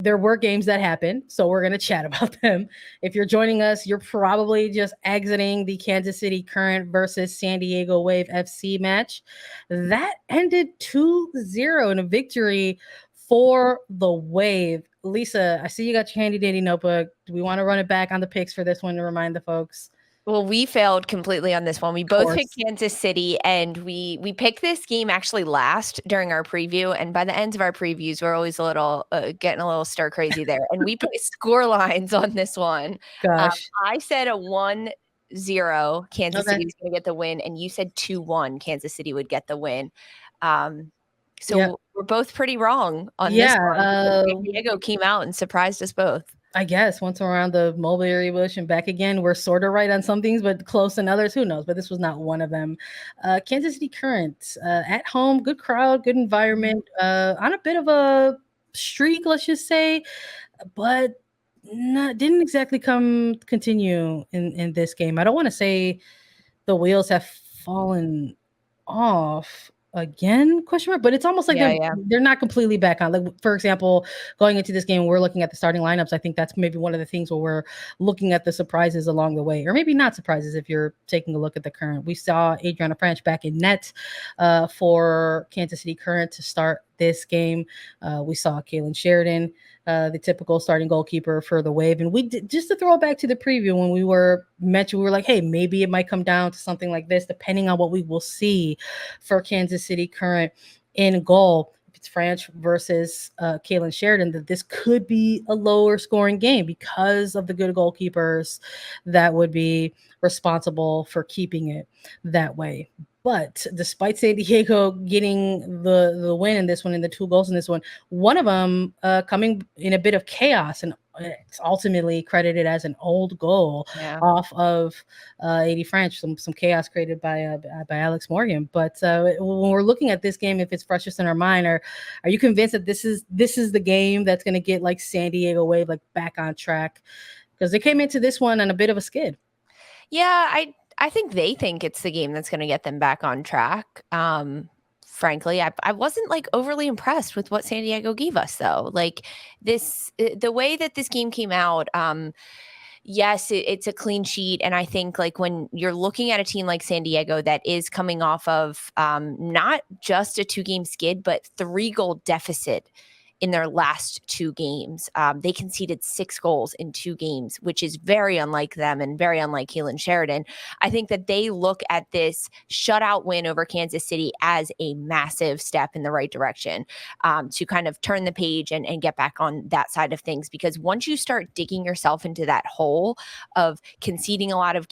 there were games that happened, so we're going to chat about them. If you're joining us, you're probably just exiting the Kansas City Current versus San Diego Wave FC match. That ended 2-0 in a victory for the Wave. Lisa, I see you got your handy dandy notebook. Do we want to run it back on the picks for this one to remind the folks? Well, we failed completely on this one. We both picked Kansas City, and we picked this game actually last during our preview. And by the ends of our previews, we're always a little getting a little stir crazy there. And we put score lines on this one. Gosh. I said a 1-0 Kansas City was going to get the win, and you said 2-1 Kansas City would get the win. So we're both pretty wrong on this one. San Diego came out and surprised us both. I guess once around the mulberry bush and back again, we're sort of right on some things, but close in others. Who knows? But this was not one of them. Kansas City Current at home, good crowd, good environment, on a bit of a streak, let's just say, but didn't exactly continue in this game. I don't want to say the wheels have fallen off again, question mark, but it's almost like they're not completely back on. Like, for example, going into this game, we're looking at the starting lineups. I think that's maybe one of the things where we're looking at the surprises along the way, or maybe not surprises if you're taking a look at the Current. We saw Adriana Franch back in net for Kansas City Current to start this game. We saw Kaylin Sheridan, the typical starting goalkeeper for the Wave. And we did, just to throw it back to the preview, when we were like, hey, maybe it might come down to something like this, depending on what we will see for Kansas City Current in goal. If it's Franch versus Kaylin Sheridan, that this could be a lower scoring game because of the good goalkeepers that would be responsible for keeping it that way. But despite San Diego getting the win in this one and the 2 goals in this one of them coming in a bit of chaos, and it's ultimately credited as an old goal off of AD Franch, some chaos created by Alex Morgan. But when we're looking at this game, if it's freshest in our mind, are you convinced that this is the game that's going to get like San Diego Wave like back on track? Because they came into this one on a bit of a skid. Yeah, I think they think it's the game that's going to get them back on track. Frankly, I wasn't like overly impressed with what San Diego gave us, though. Like the way that this game came out, yes, it's a clean sheet. And I think like when you're looking at a team like San Diego that is coming off of not just a 2-game skid, but 3-goal deficit in their last 2 games. They conceded 6 goals in 2 games, which is very unlike them and very unlike Kaylin Sheridan. I think that they look at this shutout win over Kansas City as a massive step in the right direction to kind of turn the page and get back on that side of things. Because once you start digging yourself into that hole of conceding a lot of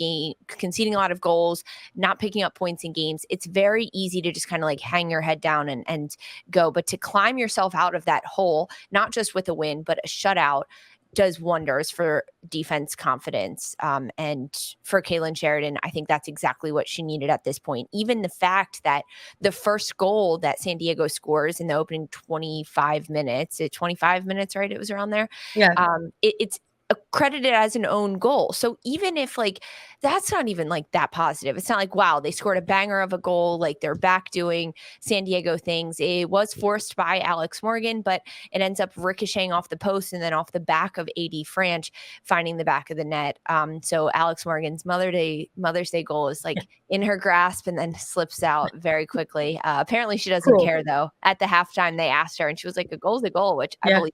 goals, not picking up points in games, it's very easy to just kind of like hang your head down and go. But to climb yourself out of that hole, not just with a win, but a shutout, does wonders for defense confidence. And for Kaylin Sheridan, I think that's exactly what she needed at this point. Even the fact that the first goal that San Diego scores in the opening 25 minutes, right? It was around there. Yeah. It's credited as an own goal. So even if like that's not even like that positive, it's not like, wow, they scored a banger of a goal, like they're back doing San Diego things. It was forced by Alex Morgan, but it ends up ricocheting off the post and then off the back of AD Franch finding the back of the net. So Alex Morgan's Mother's Day goal is like in her grasp and then slips out very quickly. Apparently she doesn't care though. At the halftime they asked her and she was like, a goal's a goal, which I believe.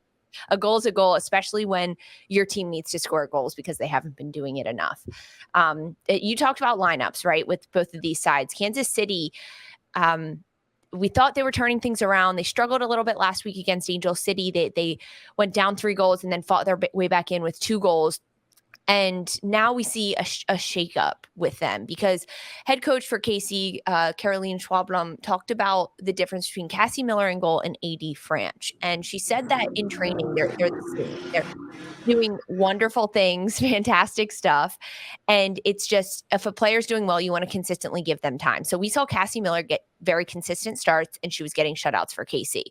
A goal is a goal, especially when your team needs to score goals because they haven't been doing it enough. You talked about lineups, right, with both of these sides. Kansas City, we thought they were turning things around. They struggled a little bit last week against Angel City. They went down 3 goals and then fought their way back in with 2 goals. And now we see a shakeup with them because head coach for KC, Caroline Schwablum, talked about the difference between Cassie Miller in goal and AD Franch. And she said that in training, they're the same. They're doing wonderful things, fantastic stuff. And it's just, if a player's doing well, you want to consistently give them time. So we saw Cassie Miller get very consistent starts and she was getting shutouts for KC.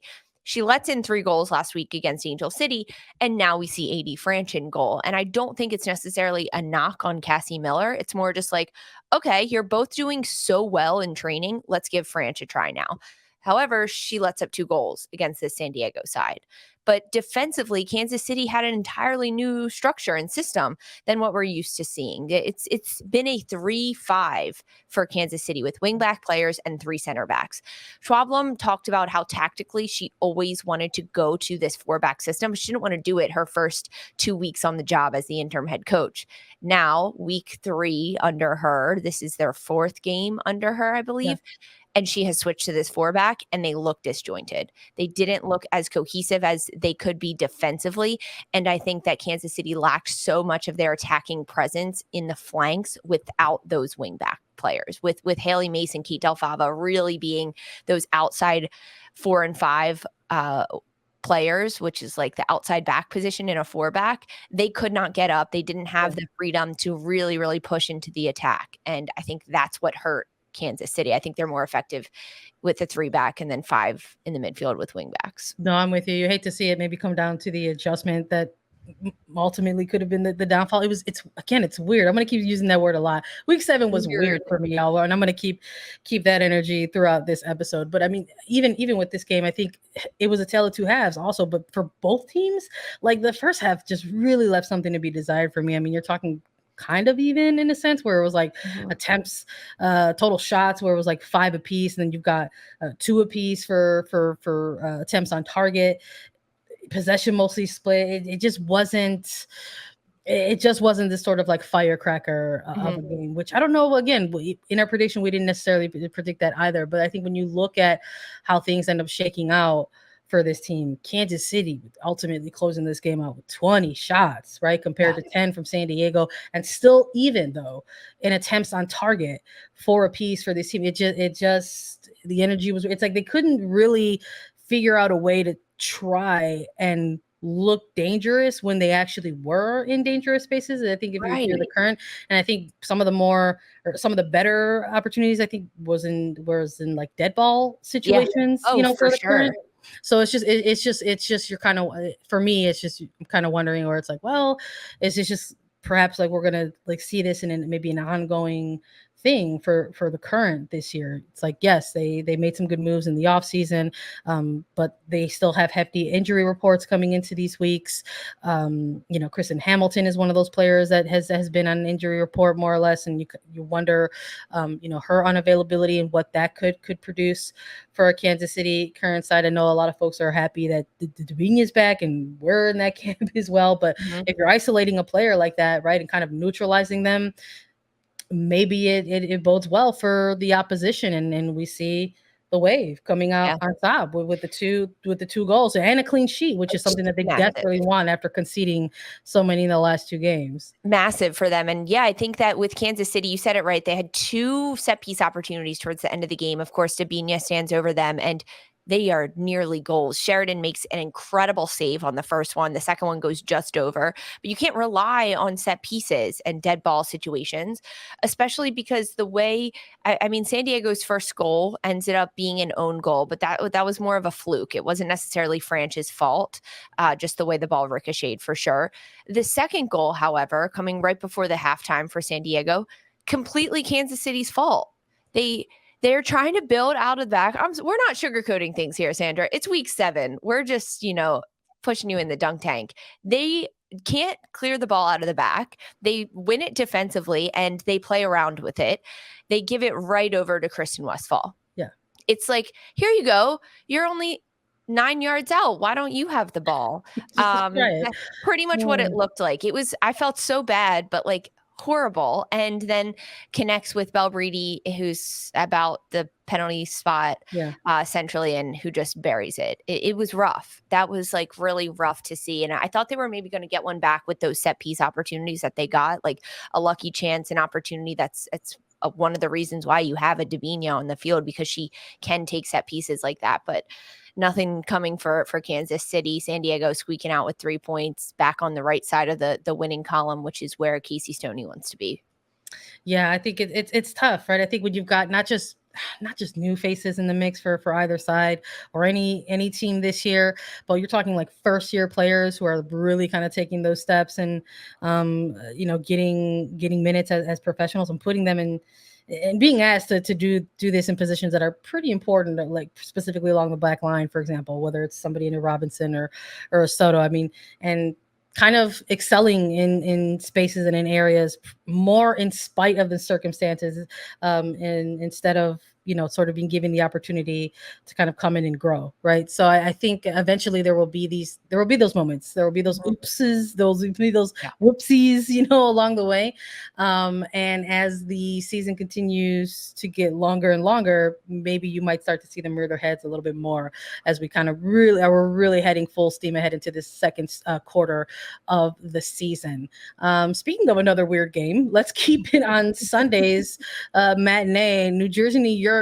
She lets in 3 goals last week against Angel City, and now we see AD Franch in goal. And I don't think it's necessarily a knock on Cassie Miller. It's more just like, okay, you're both doing so well in training. Let's give Franch a try now. However, she lets up 2 goals against this San Diego side. But defensively, Kansas City had an entirely new structure and system than what we're used to seeing. It's been a 3-5 for Kansas City with wingback players and 3 center backs. Schwablum talked about how tactically she always wanted to go to this 4-back system. She didn't want to do it her first 2 weeks on the job as the interim head coach. Now, week 3 under her, this is their 4th game under her, I believe. Yeah. And she has switched to this 4-back, and they look disjointed. They didn't look as cohesive as they could be defensively. And I think that Kansas City lacked so much of their attacking presence in the flanks without those wingback players, with Haley Mason, Kate Delfava really being those outside 4 and 5 players, which is like the outside back position in a 4-back. They could not get up. They didn't have the freedom to really, really push into the attack. And I think that's what hurt Kansas City. I think they're more effective with the 3-back and then 5 in the midfield with wingbacks. No, I'm with you. You hate to see it maybe come down to the adjustment that ultimately could have been the downfall. It's weird. I'm going to keep using that word a lot. Week 7 was weird for me, y'all, and I'm going to keep that energy throughout this episode. But I mean, even with this game, I think it was a tale of 2 halves also, but for both teams, like the first half just really left something to be desired for me. I mean, you're talking kind of even in a sense where it was like attempts, total shots where it was like 5 apiece, and then you've got 2 apiece for attempts on target. Possession mostly split. It just wasn't this sort of like firecracker of a game, which I don't know. Again, in our prediction, we didn't necessarily predict that either. But I think when you look at how things end up shaking out for this team, Kansas City ultimately closing this game out with 20 shots, right? Compared to 10 from San Diego, and still even though in attempts on target, 4 apiece for this team. It just the energy was, it's like they couldn't really figure out a way to try and look dangerous when they actually were in dangerous spaces. And I think if you're the Current, and I think some of the better opportunities I think was in like dead ball situations, for the Current. So it's just you're kind of, for me, it's just I'm kind of wondering where it's like, well, is this just perhaps like we're gonna like see this in maybe an ongoing thing for the Current this year. It's like, yes, they made some good moves in the offseason, but they still have hefty injury reports coming into these weeks. Kristen Hamilton is one of those players that has been on an injury report more or less, and you wonder her unavailability and what that could produce for a Kansas City Current side. I know a lot of folks are happy that the Devine is back and we're in that camp as well, but if you're isolating a player like that, right, and kind of neutralizing them, maybe it bodes well for the opposition, and we see the Wave coming out on top with the two goals and a clean sheet, which is something that they desperately want after conceding so many in the last 2 games. Massive for them. And I think that with Kansas City, you said it right. They had 2 set piece opportunities towards the end of the game. Of course, Dabinia stands over them, and they are nearly goals. Sheridan makes an incredible save on the first one. The second one goes just over. But you can't rely on set pieces and dead ball situations, especially because the way, San Diego's first goal ended up being an own goal, but that was more of a fluke. It wasn't necessarily Franch's fault, just the way the ball ricocheted for sure. The second goal, however, coming right before the halftime for San Diego, completely Kansas City's fault. They're trying to build out of the back. We're not sugarcoating things here, Sandra. It's week 7. We're just, pushing you in the dunk tank. They can't clear the ball out of the back. They win it defensively, and they play around with it. They give it right over to Kristen Westphal. Yeah. It's like, here you go. You're only 9 yards out. Why don't you have the ball? That's pretty much what it looked like. I felt so bad, but like, horrible. And then connects with Belbridi, who's about the penalty spot centrally, and who just buries it. It was rough. That was like really rough to see. And I thought they were maybe going to get one back with those set piece opportunities that they got, like a lucky chance and opportunity. It's one of the reasons why you have a Dabinia on the field, because she can take set pieces like that. But nothing coming for Kansas City. San Diego squeaking out with 3 points, back on the right side of the winning column, which is where Casey Stoney wants to be. Yeah, I think it's tough, right? I think when you've got not just new faces in the mix for either side or any team this year, but you're talking like first year players who are really kind of taking those steps and getting minutes as professionals and putting them and being asked to do this in positions that are pretty important, like specifically along the back line, for example, whether it's somebody in a Robinson or a Soto. I mean, and kind of excelling in spaces and in areas more in spite of the circumstances, and instead of sort of being given the opportunity to kind of come in and grow, right? So I think eventually there will be those moments, there will be those oopses, those Yeah. whoopsies, along the way. And as the season continues to get longer and longer, maybe you might start to see them rear their heads a little bit more as we're really heading full steam ahead into this second quarter of the season. Speaking of another weird game, let's keep it on Sunday's matinee. New Jersey, New York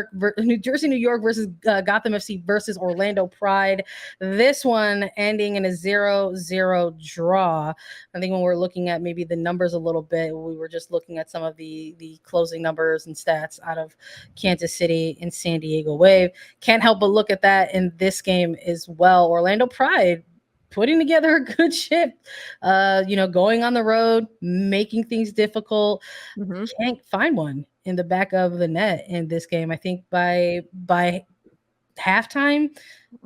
versus Gotham FC versus Orlando Pride. This one ending in a 0-0 draw. I think when we're looking at maybe the numbers a little bit, we were just looking at some of the closing numbers and stats out of Kansas City and San Diego Wave. Can't help but look at that in this game as well. Orlando Pride putting together a good ship, going on the road, making things difficult. Mm-hmm. Can't find one in the back of the net in this game. I think by halftime,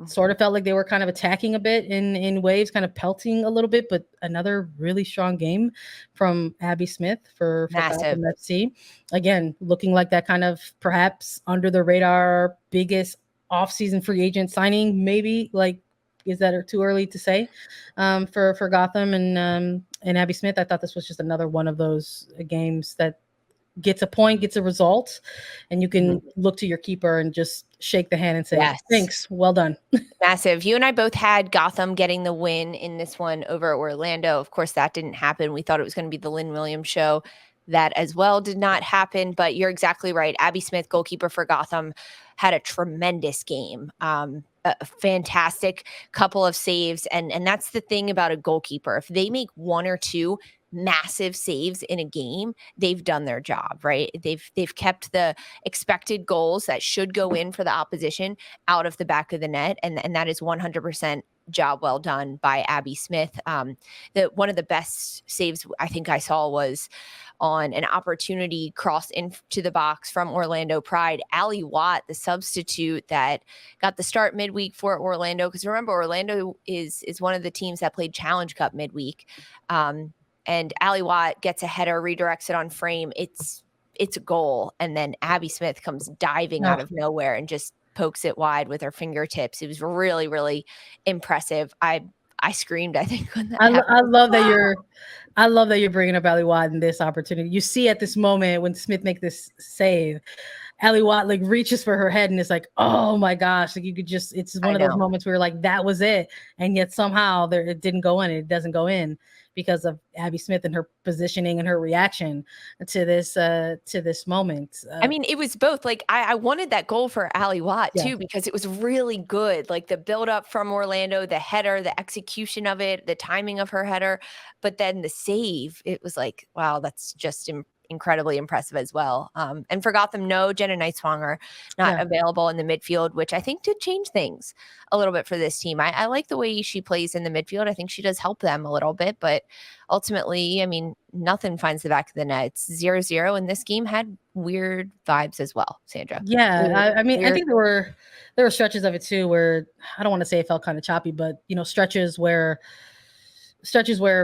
sort of felt like they were kind of attacking a bit in waves, kind of pelting a little bit, but another really strong game from Abby Smith for Massive. Gotham FC. Again, looking like that kind of perhaps under the radar biggest offseason free agent signing, maybe. Like, is that too early to say for Gotham and Abby Smith? I thought this was just another one of those games that gets a point, gets a result, and you can look to your keeper and just shake the hand and say, Yes. thanks, well done. Massive. You and I both had Gotham getting the win in this one over Orlando. Of course, that didn't happen. We thought it was going to be the Lynn Williams show. That as well did not happen, but you're exactly right. Abby Smith, goalkeeper for Gotham, had a tremendous game. A fantastic couple of saves. And that's the thing about a goalkeeper. If they make one or two massive saves in a game, they've done their job, right? They've kept the expected goals that should go in for the opposition out of the back of the net. And that is 100% job well done by Abby Smith. One of the best saves I think I saw was on an opportunity cross into the box from Orlando Pride. Allie Watt, the substitute that got the start midweek for Orlando, because remember, Orlando is one of the teams that played Challenge Cup midweek. And Allie Watt gets a header, redirects it on frame. It's a goal. And then Abby Smith comes diving out of nowhere and just pokes it wide with her fingertips. It was really, really impressive. I screamed, I think, when that happened. I love that you're bringing up Allie Watt in this opportunity. You see at this moment when Smith make this save, Allie Watt like reaches for her head and it's like, oh my gosh, like you could just, it's one of those moments where like that was it, and yet somehow it didn't go in. It doesn't go in because of Abby Smith and her positioning and her reaction to this moment. I mean, it was both. Like I wanted that goal for Allie Watt too, because it was really good. Like the buildup from Orlando, the header, the execution of it, the timing of her header, but then the save, it was like, wow, that's just incredibly impressive as well. And for Gotham, no, Jenna Nightswanger not available in the midfield, which I think did change things a little bit for this team. I like the way she plays in the midfield. I think she does help them a little bit, but ultimately, I mean, nothing finds the back of the net. It's 0-0, and this game had weird vibes as well, Sandra. Yeah, I mean, I think there were stretches of it too where I don't want to say it felt kind of choppy, but stretches where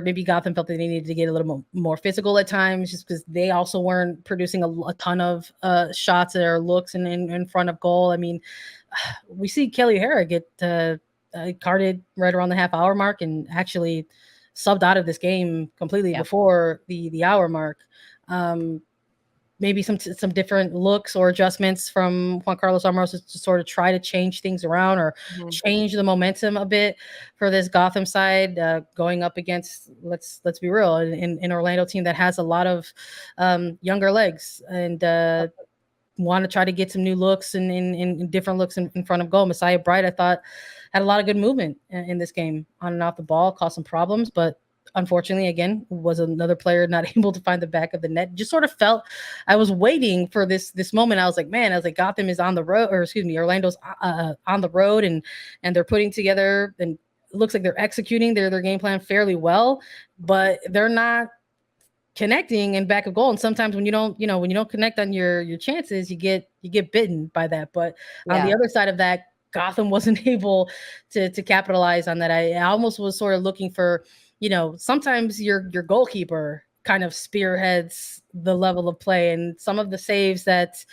maybe Gotham felt that they needed to get a little more physical at times, just because they also weren't producing a ton of shots or looks in front of goal. I mean, we see Kelly Herrera get carded right around the half-hour mark and actually subbed out of this game completely before the hour mark. Maybe some different looks or adjustments from Juan Carlos Amoroso to sort of try to change things around or change the momentum a bit for this Gotham side going up against, let's be real, an Orlando team that has a lot of younger legs and want to try to get some new looks and in different looks in front of goal. Messiah Bright, I thought, had a lot of good movement in this game on and off the ball, caused some problems, but unfortunately, again, was another player not able to find the back of the net. Just sort of felt I was waiting for this moment. I was like, Gotham is on the road, or excuse me, Orlando's on the road, and they're putting together, and it looks like they're executing their game plan fairly well, but they're not connecting and back a goal. And sometimes when you don't, when you don't connect on your chances, you get bitten by that. But on the Yeah. other side of that, Gotham wasn't able to capitalize on that. I almost was sort of looking for, sometimes your goalkeeper kind of spearheads the level of play, and some of the saves that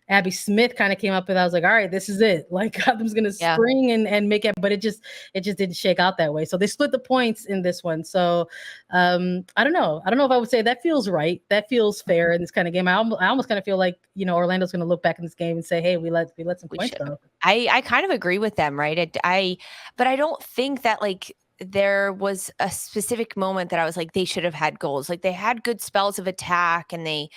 Abby Smith kind of came up with. I was like, all right, this is it. Like Gotham's gonna Yeah. spring and make it, but it just didn't shake out that way. So they split the points in this one. So I don't know. I don't know if I would say that feels right. That feels fair in this kind of game. I almost kind of feel like, Orlando's gonna look back in this game and say, hey, we let some We points should. go. I kind of agree with them, right? But I don't think that like there was a specific moment that I was like they should have had goals. Like they had good spells of attack and they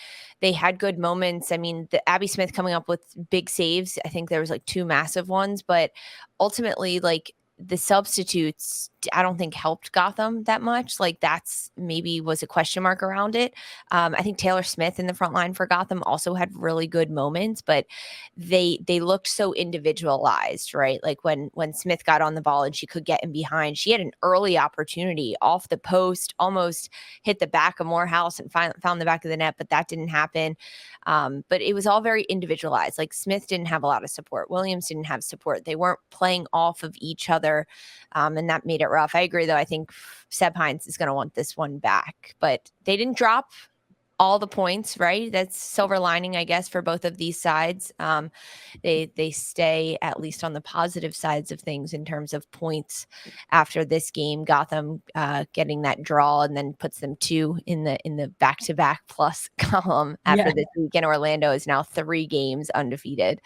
had good moments. I mean, the Abby Smith coming up with big saves. I think there was like two massive ones, but ultimately like the substitutes I don't think helped Gotham that much. Like that's maybe was a question mark around it. I think Taylor Smith in the front line for Gotham also had really good moments, but they looked so individualized, right? Like when Smith got on the ball and she could get in behind, she had an early opportunity off the post, almost hit the back of Morehouse and found the back of the net, but that didn't happen. But it was all very individualized. Like Smith didn't have a lot of support. Williams didn't have support. They weren't playing off of each other. And that made it rough. I agree, though. I think Seb Hines is going to want this one back, but they didn't drop all the points, right? That's silver lining, I guess, for both of these sides. They stay at least on the positive sides of things in terms of points after this game. Gotham getting that draw and then puts them 2 in the back-to-back plus column after this week. And Orlando is now 3 games undefeated.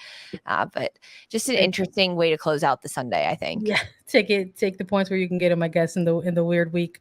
But just an interesting way to close out the Sunday, I think. Yeah, take the points where you can get them, I guess, in the weird week.